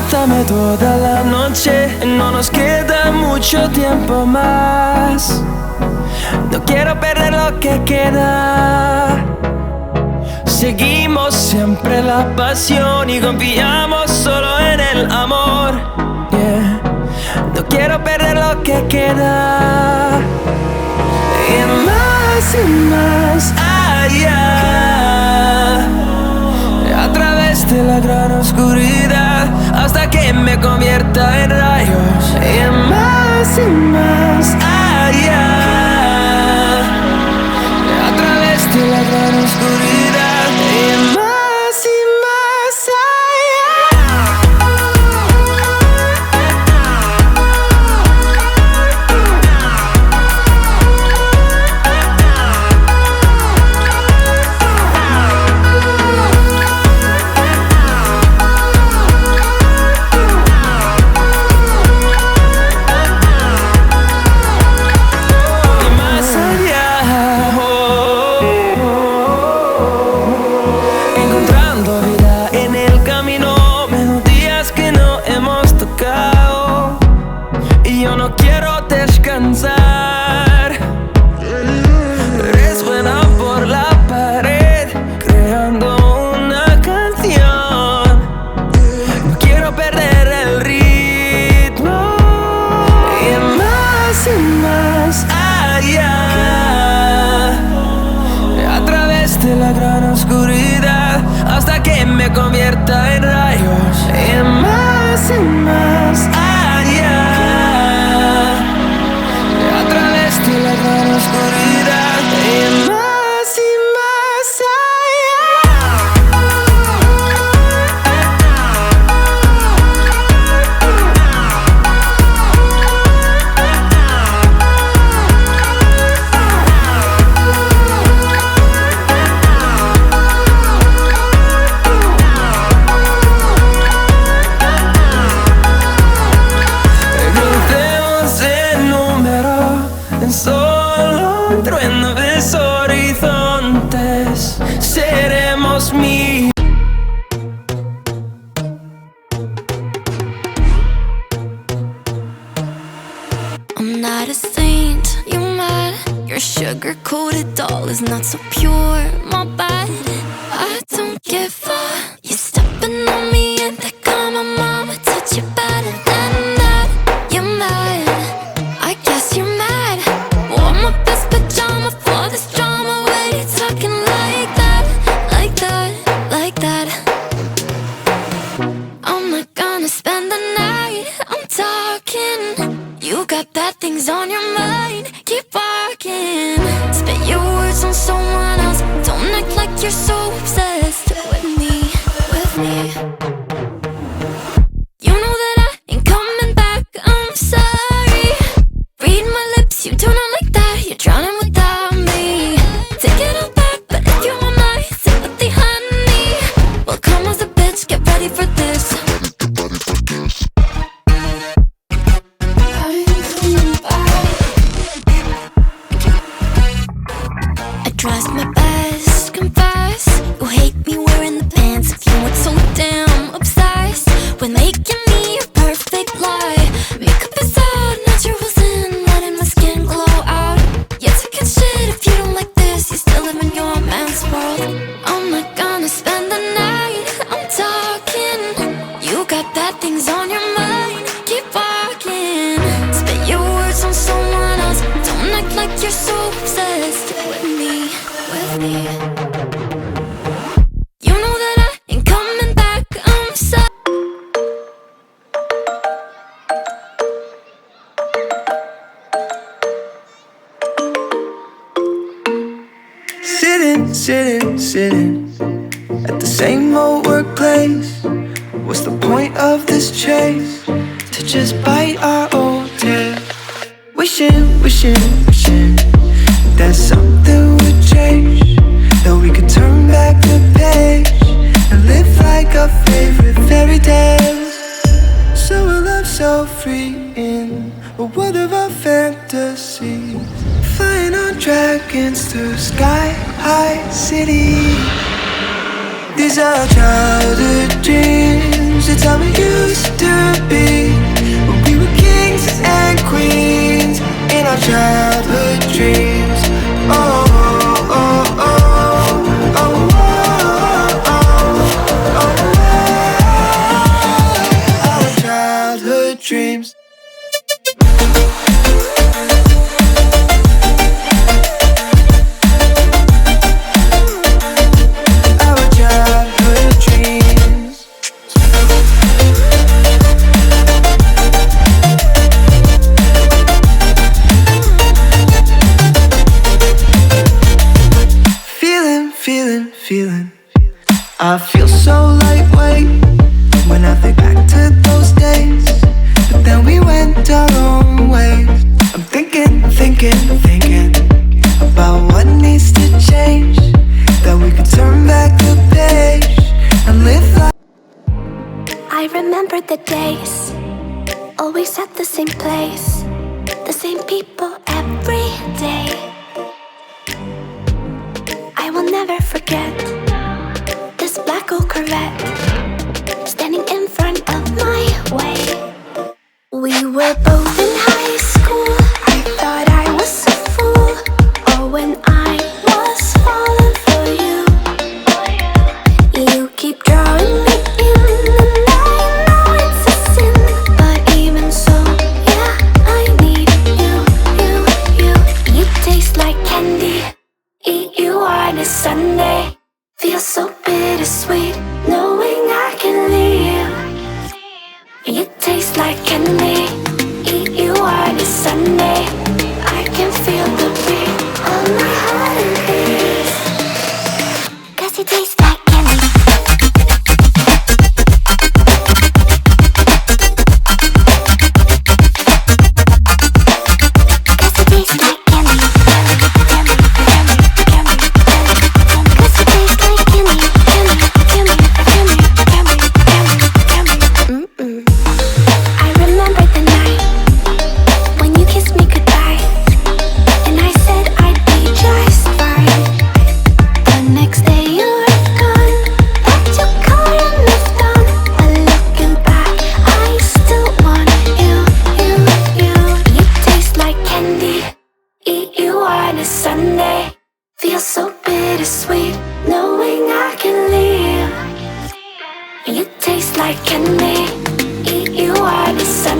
abrázame toda la noche. No nos queda mucho tiempo más. No quiero perder lo que queda. Seguimos siempre la pasión y confiamos solo en el amor. Yeah. No quiero perder lo que queda. Y más allá, a través de la gran oscuridad, hasta que me convierta en rayos. Y más allá, a través de la gran oscuridad. Y más convierta en rayos. Y más allá, a través de la gran oscuridad. Y más seremos míos. I'm not a saint, you mad? Your sugar-coated doll is not so pure, my bad. I don't give a. You stepping on me and they call my mama, touch you better than that. You're mad, I guess you're mad. Wore my best pajama for this drama. Why you talking like that, like that, like that? I'm not gonna spend the night, I'm talking. You got bad things on your mind, keep walking. Spit your words on someone else. Don't act like you're so obsessed with me, with me. You know that I ain't coming back, I'm sorry. Read my lips, you do not like that. You're drowning without me. Take it all back, but if you want my sympathy, honey, well, come as a bitch, get ready for this. Tries my best, confess. You hate me wearing the pants. If you weren't so damn obsessed with making me your perfect lie. Makeup is out, naturals in, letting my skin glow out. You're taking shit if you don't like this. You still live in your man's world. I'm not gonna spend the night, I'm talking. You got bad things on your mind, keep walking. Spit your words on someone else. Don't act like you're so obsessed with me, with me. You know that I ain't coming back, I'm sorry. Sitting at the same old workplace. What's the point of this chase? To just bite our old tail. Wishing that something would change, that we could turn back the page and live like our favorite fairy tales. So a love so free in a world of our fantasies, flying on dragons through sky-high cities. These are childhood dreams, it's how we used to be when we were kings and queens in our childhood dreams. Oh, oh, oh, oh, oh, oh, oh, our childhood dreams. Feeling, I feel so lightweight when I think back to those days, but then we went our own ways. I'm thinking about what needs to change, that we could turn back the page and live life. I remember the days, always at the same place, the same people every day. I will never forget this black old Corvette standing in front of my way. We were both in high school. I thought I was a fool. Oh, when I was falling for you. You keep drawing me in, and I know it's a sin, but even so, yeah, I need you. You taste like candy. Eat you on a Sunday. Feels so bittersweet knowing I can leave. You taste like candy. Eat you on a Sunday. I can feel the beat on my heart and beats. 'Cause you taste like candy. Sunday feels so bittersweet knowing I can leave. You taste like candy. Eat you on a Sunday.